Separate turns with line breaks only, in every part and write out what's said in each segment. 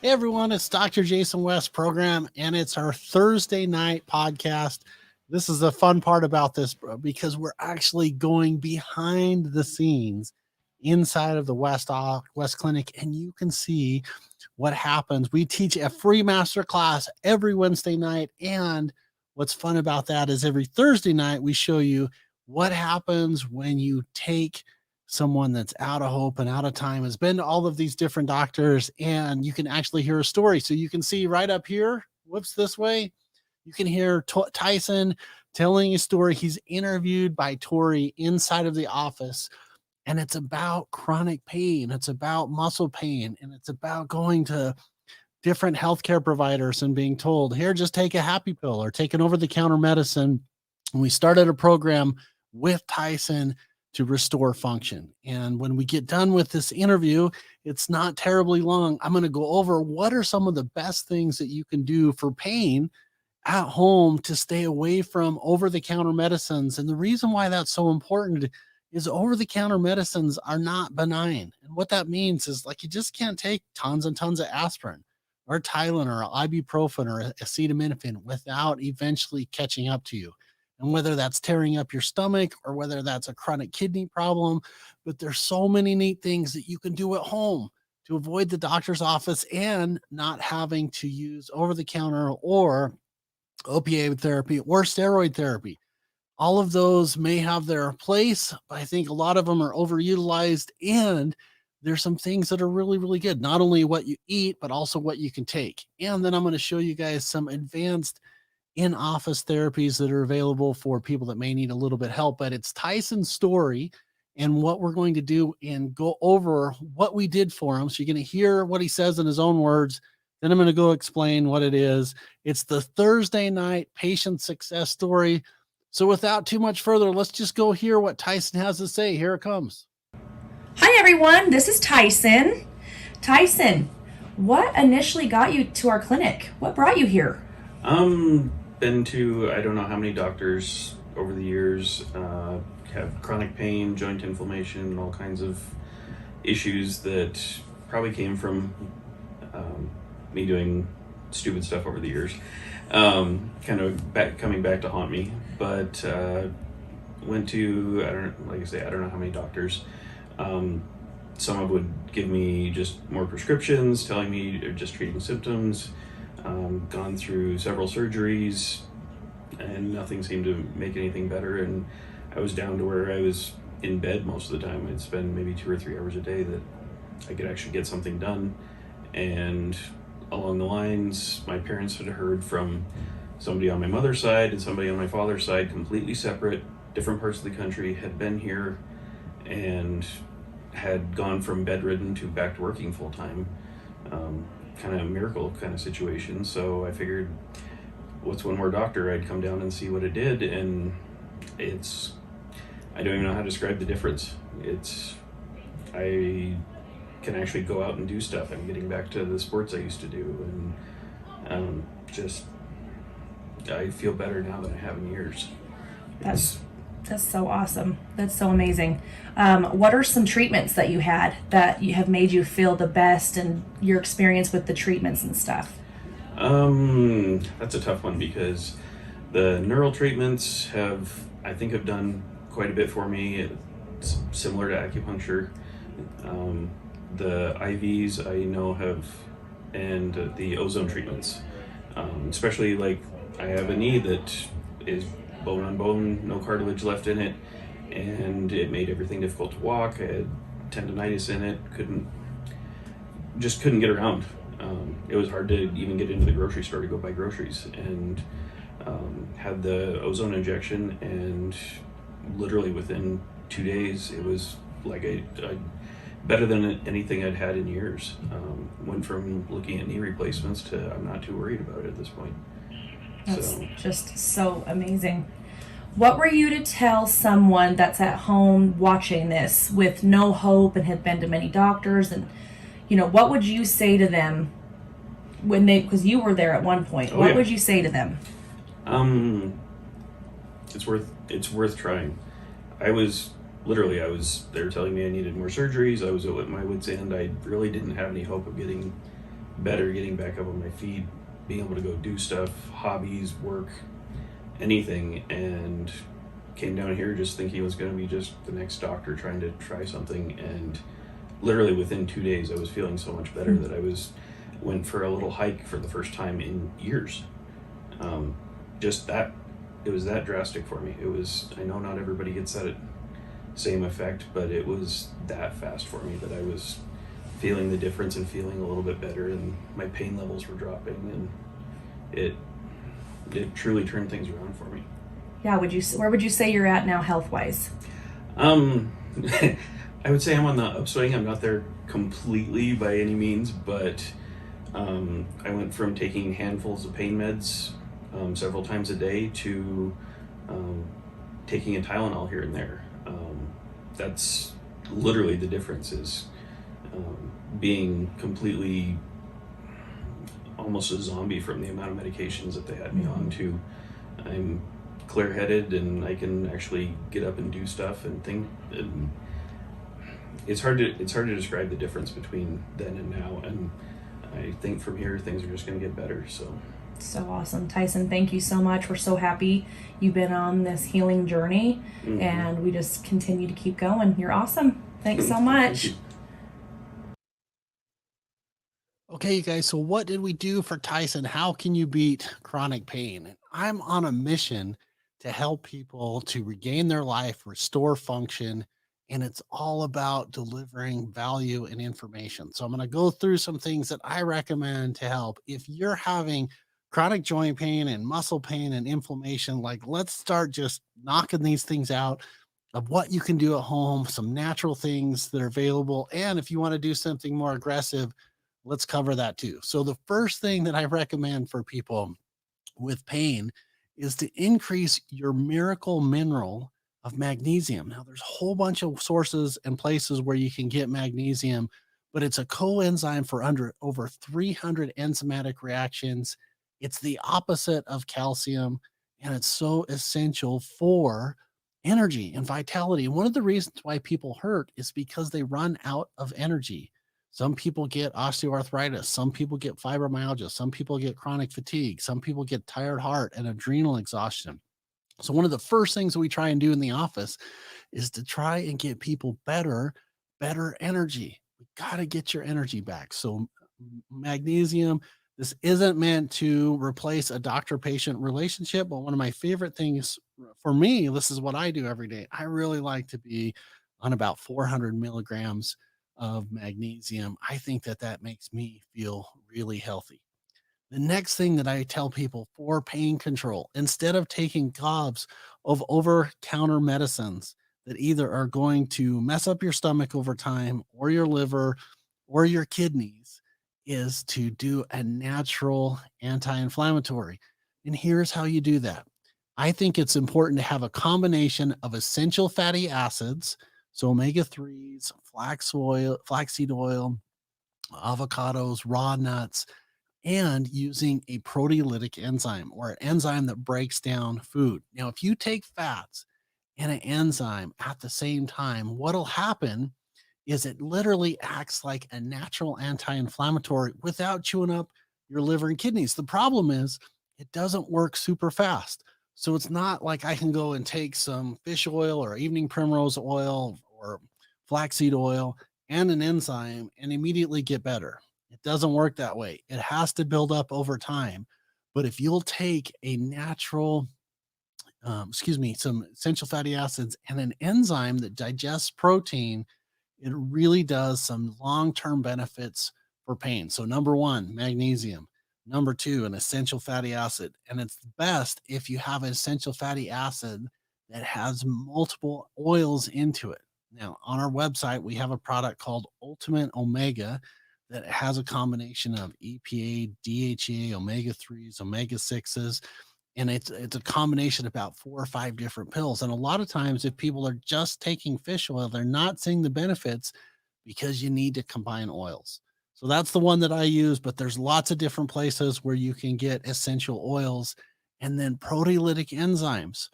Hey everyone, it's Dr. Jason West program, and it's our Thursday night podcast. This is the fun part about this because we're actually going behind the scenes inside of the West Clinic, and you can see what happens. We teach a free master class every Wednesday night, and what's fun about that is every Thursday night we show you what happens when you take someone that's out of hope and out of time, has been to all of these different doctors, and you can actually hear a story. So you can see right up here, whoops, this way, you can hear Tyson telling a story. He's interviewed by Tori inside of the office, and it's about chronic pain. It's about muscle pain, and it's about going to different healthcare providers and being told, here, just take a happy pill or take an over-the-counter medicine. And we started a program with Tyson to restore function. And when we get done with this interview, it's not terribly long. I'm going to go over what are some of the best things that you can do for pain at home to stay away from over-the-counter medicines. And the reason why that's so important is over-the-counter medicines are not benign. And what that means is, like, you just can't take tons and tons of aspirin or Tylenol or ibuprofen or acetaminophen without eventually catching up to you. And whether that's tearing up your stomach or whether that's a chronic kidney problem, but there's so many neat things that you can do at home to avoid the doctor's office and not having to use over-the-counter or opioid therapy or steroid therapy. All of those may have their place, but I think a lot of them are overutilized, and there's some things that are really, really good. Not only what you eat, but also what you can take. And then I'm going to show you guys some advanced in-office therapies that are available for people that may need a little bit of help. But it's Tyson's story and what we're going to do and go over what we did for him. So you're going to hear what he says in his own words. Then I'm going to go explain what it is. It's the Thursday night patient success story. So without too much further, let's just go hear what Tyson has to say. Here it comes.
Hi everyone, this is Tyson. Tyson, what initially got you to our clinic? What brought you here?
Been to I don't know how many doctors over the years, have chronic pain, joint inflammation, all kinds of issues that probably came from me doing stupid stuff over the years, kind of coming back to haunt me. But went to, I don't know how many doctors. Some of would give me just more prescriptions, telling me just treating symptoms. Gone through several surgeries, and nothing seemed to make anything better. And I was down to where I was in bed most of the time. I'd spend maybe 2 or 3 hours a day that I could actually get something done. And along the lines, my parents had heard from somebody on my mother's side and somebody on my father's side, completely separate, different parts of the country, had been here and had gone from bedridden to back to working full time. Kind of miracle kind of situation. So I figured, what's one more doctor? I'd come down and see what it did. And I don't even know how to describe the difference. I can actually go out and do stuff. I'm getting back to the sports I used to do. And I feel better now than I have in years.
That's so awesome. That's so amazing. What are some treatments that you had that have made you feel the best, and your experience with the treatments and stuff?
That's a tough one because the neural treatments I think have done quite a bit for me. It's similar to acupuncture. The IVs I know and the ozone treatments, especially like I have a knee that is bone on bone, no cartilage left in it, and it made everything difficult to walk. I had tendonitis in it, couldn't get around. It was hard to even get into the grocery store to go buy groceries, and had the ozone injection, and literally within 2 days it was like a better than anything I'd had in years. Went from looking at knee replacements to I'm not too worried about it at this point.
That's just so amazing. What were you to tell someone that's at home watching this with no hope and had been to many doctors, and what would you say to them because you were there at one point? What would you say to them?
It's worth trying. They were telling me I needed more surgeries. I was at my wit's end. I really didn't have any hope of getting better getting back up on my feet, being able to go do stuff, hobbies, work, anything, and came down here just thinking it was going to be just the next doctor trying to try something, and literally within 2 days I was feeling so much better that I went for a little hike for the first time in years. Just that, it was that drastic for me. It was, I know not everybody gets that same effect, but it was that fast for me that I was feeling the difference and feeling a little bit better, and my pain levels were dropping, and it truly turned things around for me.
Yeah, where would you say you're at now health wise?
Um, I would say I'm on the upswing. I'm not there completely by any means, but I went from taking handfuls of pain meds several times a day to taking a Tylenol here and there. That's literally the difference, is being completely almost a zombie from the amount of medications that they had me on to I'm clear-headed and I can actually get up and do stuff and think. And it's hard to describe the difference between then and now, and I think from here things are just going to get better.
So awesome. Tyson, thank you so much. We're so happy you've been on this healing journey, and we just continue to keep going. You're awesome. Thanks so much.
Thank you.
Okay, you guys, so what did we do for Tyson? How can you beat chronic pain? And I'm on a mission to help people to regain their life, restore function, and it's all about delivering value and information. So I'm going to go through some things that I recommend to help. If you're having chronic joint pain and muscle pain and inflammation, like let's start just knocking these things out of what you can do at home, some natural things that are available. And if you want to do something more aggressive, let's cover that too. So the first thing that I recommend for people with pain is to increase your miracle mineral of magnesium. Now there's a whole bunch of sources and places where you can get magnesium, but it's a coenzyme for over 300 enzymatic reactions. It's the opposite of calcium, and it's so essential for energy and vitality. And one of the reasons why people hurt is because they run out of energy. Some people get osteoarthritis. Some people get fibromyalgia. Some people get chronic fatigue. Some people get tired heart and adrenal exhaustion. So one of the first things that we try and do in the office is to try and get people better energy. We got to get your energy back. So magnesium, this isn't meant to replace a doctor-patient relationship, but one of my favorite things for me, this is what I do every day. I really like to be on about 400 milligrams of magnesium. I think that that makes me feel really healthy. The next thing that I tell people for pain control, instead of taking gobs of over counter medicines that either are going to mess up your stomach over time or your liver or your kidneys, is to do a natural anti inflammatory. And here's how you do that. I think it's important to have a combination of essential fatty acids, so omega 3s, flaxseed oil, avocados, raw nuts, and using a proteolytic enzyme or an enzyme that breaks down food. Now, if you take fats and an enzyme at the same time, what'll happen is it literally acts like a natural anti-inflammatory without chewing up your liver and kidneys. The problem is it doesn't work super fast. So it's not like I can go and take some fish oil or evening primrose oil or flaxseed oil and an enzyme and immediately get better. It doesn't work that way. It has to build up over time. But if you'll take a natural, some essential fatty acids and an enzyme that digests protein, it really does some long-term benefits for pain. So number one, magnesium. Number two, an essential fatty acid. And it's best if you have an essential fatty acid that has multiple oils into it. Now, on our website, we have a product called Ultimate Omega that has a combination of EPA, DHA, omega 3s, omega 6s, and it's a combination of about 4 or 5 different pills. And a lot of times, if people are just taking fish oil, they're not seeing the benefits because you need to combine oils. So that's the one that I use, but there's lots of different places where you can get essential oils and then proteolytic enzymes.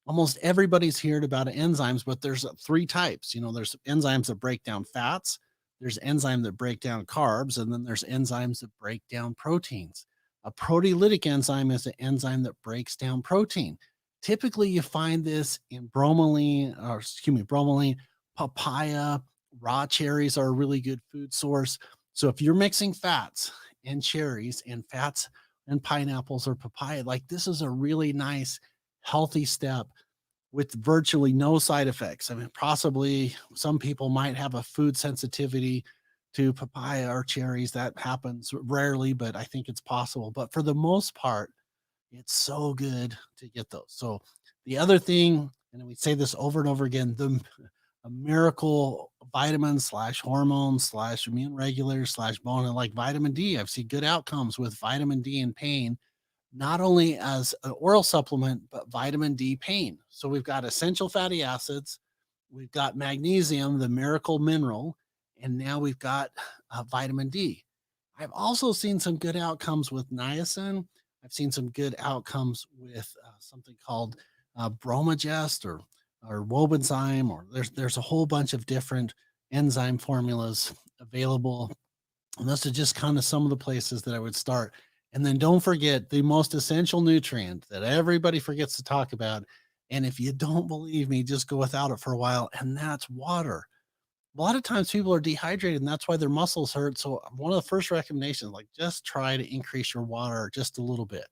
Almost everybody's heard about enzymes, but there's 3 types. You know, there's enzymes that break down fats, There's enzymes that break down carbs, and then there's enzymes that break down proteins. A proteolytic enzyme is an enzyme that breaks down protein. Typically, you find this in bromelain, papaya, raw cherries are a really good food source. So if you're mixing fats and cherries and fats and pineapples or papaya, like this is a really nice, healthy step with virtually no side effects. I mean, possibly some people might have a food sensitivity to papaya or cherries. That happens rarely, but I think it's possible. But for the most part, it's so good to get those. So the other thing, and we say this over and over again, the a miracle vitamin slash hormone slash immune regulator slash bone, and like vitamin D. I've seen good outcomes with vitamin D in pain, not only as an oral supplement, but vitamin D pain. So we've got essential fatty acids, we've got magnesium, the miracle mineral, and now we've got vitamin D. I've also seen some good outcomes with niacin. I've seen some good outcomes with something called bromogest or wobenzyme, or there's a whole bunch of different enzyme formulas available. And those are just kind of some of the places that I would start. And then don't forget the most essential nutrient that everybody forgets to talk about. And if you don't believe me, just go without it for a while, and that's water. A lot of times people are dehydrated and that's why their muscles hurt. So one of the first recommendations, like just try to increase your water just a little bit.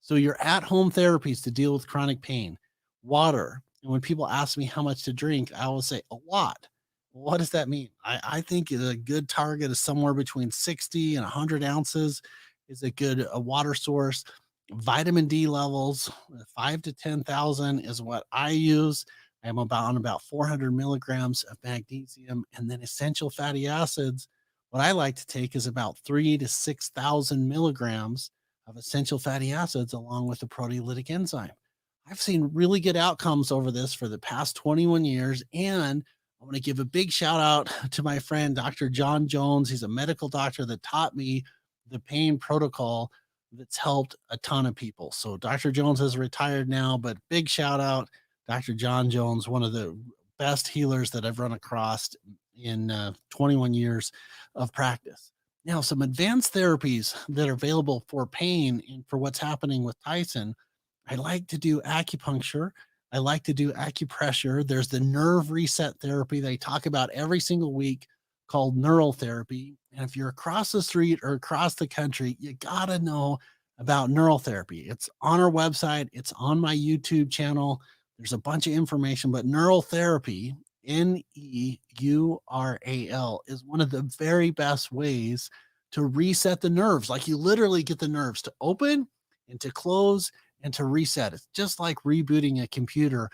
So your at-home therapies to deal with chronic pain, water. And when people ask me how much to drink, I will say a lot. Well, what does that mean? I think a good target is somewhere between 60 and 100 ounces is a good water source. Vitamin D levels, 5 to 10,000 is what I use. I'm about 400 milligrams of magnesium, and then essential fatty acids. What I like to take is about 3 to 6,000 milligrams of essential fatty acids along with the proteolytic enzyme. I've seen really good outcomes over this for the past 21 years. And I want to give a big shout out to my friend, Dr. John Jones. He's a medical doctor that taught me the pain protocol that's helped a ton of people. So Dr. Jones has retired now, but big shout out Dr. John Jones, one of the best healers that I've run across in 21 years of practice. Now, some advanced therapies that are available for pain and for what's happening with Tyson. I like to do acupuncture. I like to do acupressure. There's the nerve reset therapy they talk about every single week called neural therapy. And if you're across the street or across the country, you got to know about neural therapy. It's on our website, it's on my YouTube channel. There's a bunch of information, but neural therapy, Neural, is one of the very best ways to reset the nerves. Like you literally get the nerves to open and to close and to reset. It's just like rebooting a computer.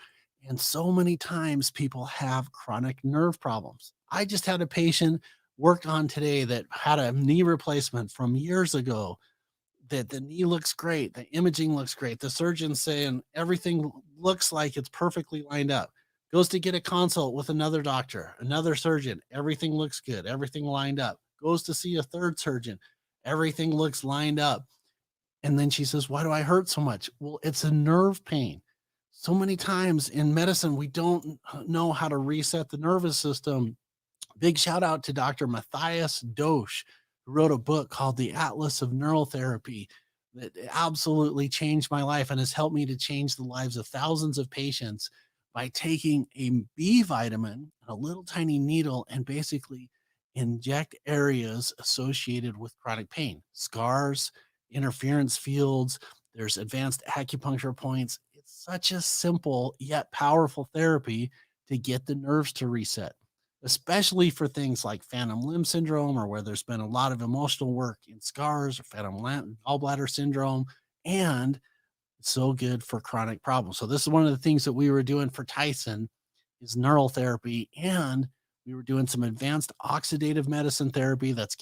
And so many times people have chronic nerve problems. I just had a patient worked on today that had a knee replacement from years ago, that the knee looks great, the imaging looks great, the surgeon's saying everything looks like it's perfectly lined up. Goes to get a consult with another doctor, another surgeon, everything looks good, everything lined up. Goes to see a third surgeon, everything looks lined up. And then she says, "Why do I hurt so much?" Well, it's a nerve pain. So many times in medicine, we don't know how to reset the nervous system. Big shout out to Dr. Matthias Dosch, who wrote a book called The Atlas of Neural Therapy that absolutely changed my life and has helped me to change the lives of thousands of patients by taking a B vitamin, a little tiny needle, and basically inject areas associated with chronic pain, scars, interference fields. There's advanced acupuncture points. It's such a simple yet powerful therapy to get the nerves to reset, especially for things like phantom limb syndrome, or where there's been a lot of emotional work in scars, or gallbladder syndrome. And it's so good for chronic problems. So this is one of the things that we were doing for Tyson is neural therapy. And we were doing some advanced oxidative medicine therapy that's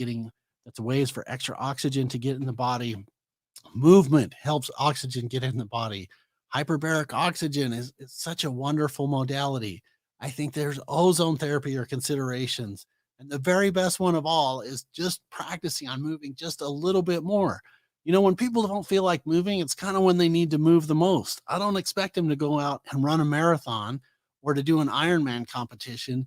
ways for extra oxygen to get in the body. Movement helps oxygen get in the body. Hyperbaric oxygen is such a wonderful modality. I think there's ozone therapy or considerations. And the very best one of all is just practicing on moving just a little bit more. When people don't feel like moving, it's kind of when they need to move the most. I don't expect them to go out and run a marathon or to do an Ironman competition.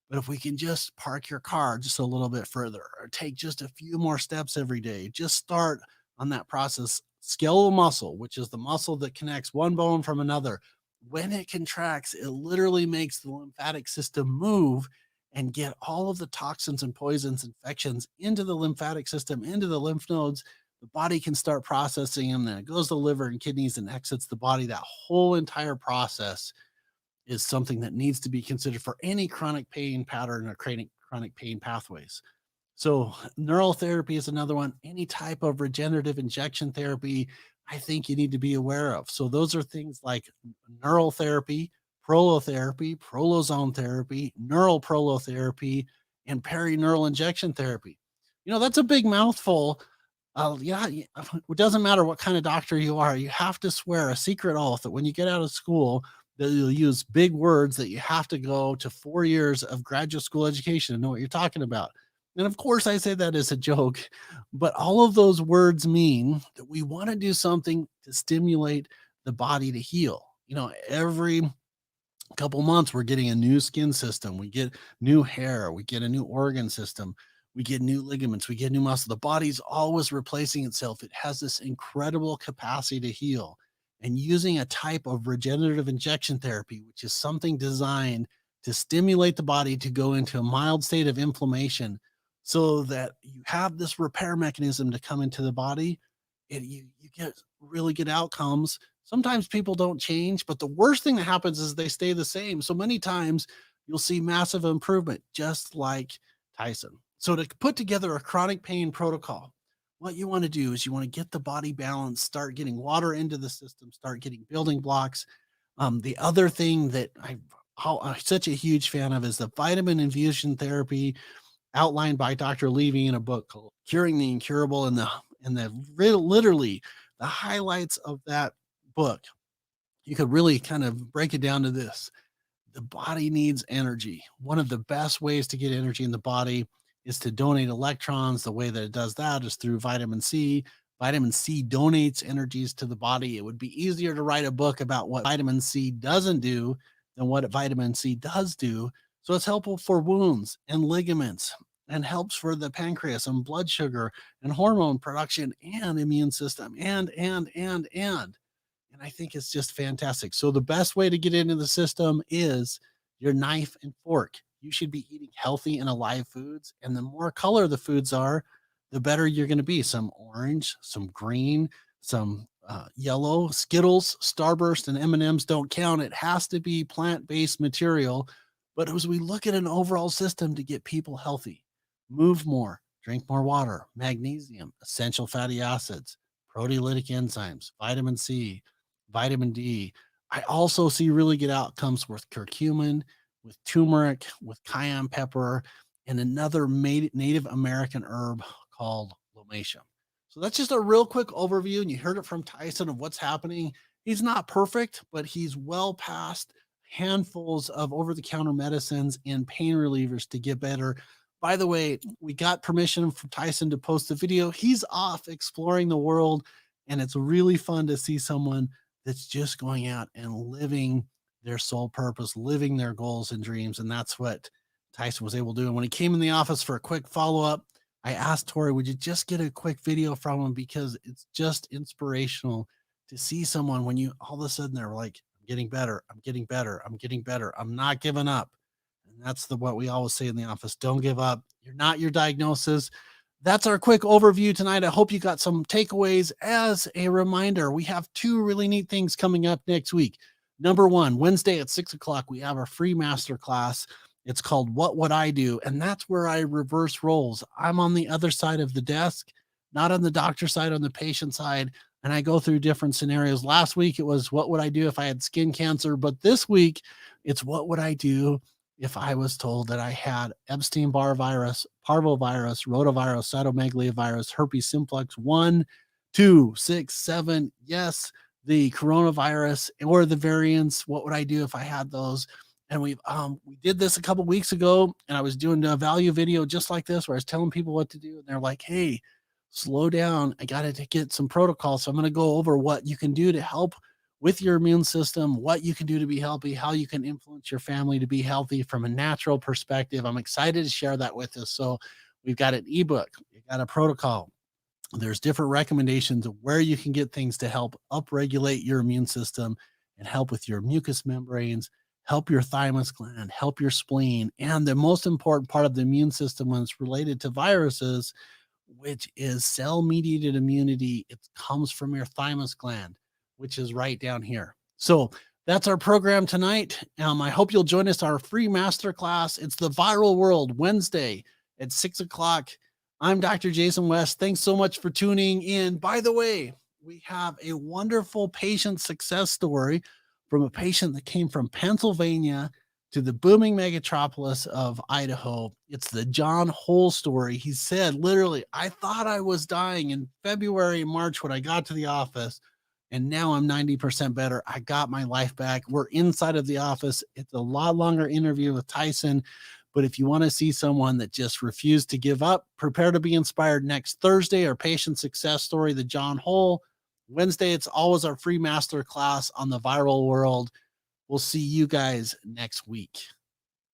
But if we can just park your car just a little bit further or take just a few more steps every day, just start on that process. Skeletal muscle, which is the muscle that connects one bone from another, when it contracts, it literally makes the lymphatic system move and get all of the toxins and poisons, infections into the lymphatic system, into the lymph nodes. The body can start processing them. Then it goes to the liver and kidneys and exits the body. That whole entire process is something that needs to be considered for any chronic pain pattern or chronic pain pathways. So neural therapy is another one. Any type of regenerative injection therapy, I think you need to be aware of. So those are things like neural therapy, prolotherapy, prolozone therapy, neural prolotherapy, and perineural injection therapy. That's a big mouthful. Yeah, it doesn't matter what kind of doctor you are. You have to swear a secret oath that when you get out of school, that you'll use big words, that you have to go to 4 years of graduate school education to know what you're talking about. And of course, I say that as a joke, but all of those words mean that we want to do something to stimulate the body to heal. Every couple months, we're getting a new skin system, we get new hair, we get a new organ system, we get new ligaments, we get new muscle. The body's always replacing itself. It has this incredible capacity to heal. And using a type of regenerative injection therapy, which is something designed to stimulate the body to go into a mild state of inflammation so that you have this repair mechanism to come into the body, you get really good outcomes. Sometimes people don't change, but the worst thing that happens is they stay the same. So many times you'll see massive improvement, just like Tyson. So to put together a chronic pain protocol, what you want to do is you want to get the body balanced, start getting water into the system, start getting building blocks. The other thing that I'm such a huge fan of is the vitamin infusion therapy outlined by Dr. Levy in a book called Curing the Incurable. Literally the highlights of that book, you could really kind of break it down to this. The body needs energy. One of the best ways to get energy in the body is to donate electrons. The way that it does that is through vitamin C. Vitamin C donates energies to the body. It would be easier to write a book about what vitamin C doesn't do than what vitamin C does do. So it's helpful for wounds and ligaments and helps for the pancreas and blood sugar and hormone production and immune system and I think it's just fantastic. So the best way to get into the system is your knife and fork. You should be eating healthy and alive foods, and the more color the foods are, the better you're going to be. Some orange, some green, some yellow. Skittles, Starburst, and M&Ms don't count. It has to be plant-based material. But as we look at an overall system to get people healthy, move more, drink more water, magnesium, essential fatty acids, proteolytic enzymes, vitamin C, vitamin D. I also see really good outcomes with curcumin, with turmeric, with cayenne pepper, and another Native American herb called lomatium. So that's just a real quick overview. And you heard it from Tyson of what's happening. He's not perfect, but he's well past handfuls of over the counter medicines and pain relievers to get better. By the way, we got permission from Tyson to post the video. He's off exploring the world, and it's really fun to see someone that's just going out and living their sole purpose, living their goals and dreams. And that's what Tyson was able to do. And when he came in the office for a quick follow-up, I asked Tori, would you just get a quick video from him? Because it's just inspirational to see someone when you all of a sudden they're like, I'm getting better, I'm getting better, I'm getting better, I'm not giving up. And that's what we always say in the office. Don't give up. You're not your diagnosis. That's our quick overview tonight. I hope you got some takeaways. As a reminder, we have two really neat things coming up next week. Number one, Wednesday at 6:00, we have our free masterclass. It's called What Would I Do? And that's where I reverse roles. I'm on the other side of the desk, not on the doctor side, on the patient side. And I go through different scenarios. Last week, it was what would I do if I had skin cancer? But this week, it's what would I do if I was told that I had Epstein-Barr virus, parvovirus, rotavirus, cytomegalovirus, herpes simplex 1, 2, 6, 7, yes, the coronavirus or the variants. What would I do if I had those? And we did this a couple weeks ago, and I was doing a value video just like this where I was telling people what to do, and they're like, hey, slow down. I got to get some protocols. So I'm going to go over what you can do to help with your immune system, what you can do to be healthy, how you can influence your family to be healthy from a natural perspective. I'm excited to share that with us. So we've got an ebook, we got a protocol. There's different recommendations of where you can get things to help upregulate your immune system and help with your mucous membranes, help your thymus gland, help your spleen, and the most important part of the immune system when it's related to viruses, which is cell mediated immunity. It comes from your thymus gland, which is right down here. So that's our program tonight. I hope you'll join us our free masterclass. It's the Viral World, Wednesday at 6 o'clock. I'm Dr. Jason West. Thanks so much for tuning in. By the way, we have a wonderful patient success story from a patient that came from Pennsylvania to the booming megatropolis of Idaho. It's the John Hole story. He said, literally, I thought I was dying in February and March when I got to the office, and now I'm 90% better. I got my life back. We're inside of the office. It's a lot longer interview with Tyson. But if you want to see someone that just refused to give up, prepare to be inspired next Thursday, our patient success story, the John Hole. Wednesday, it's always our free master class on the viral world. We'll see you guys next week.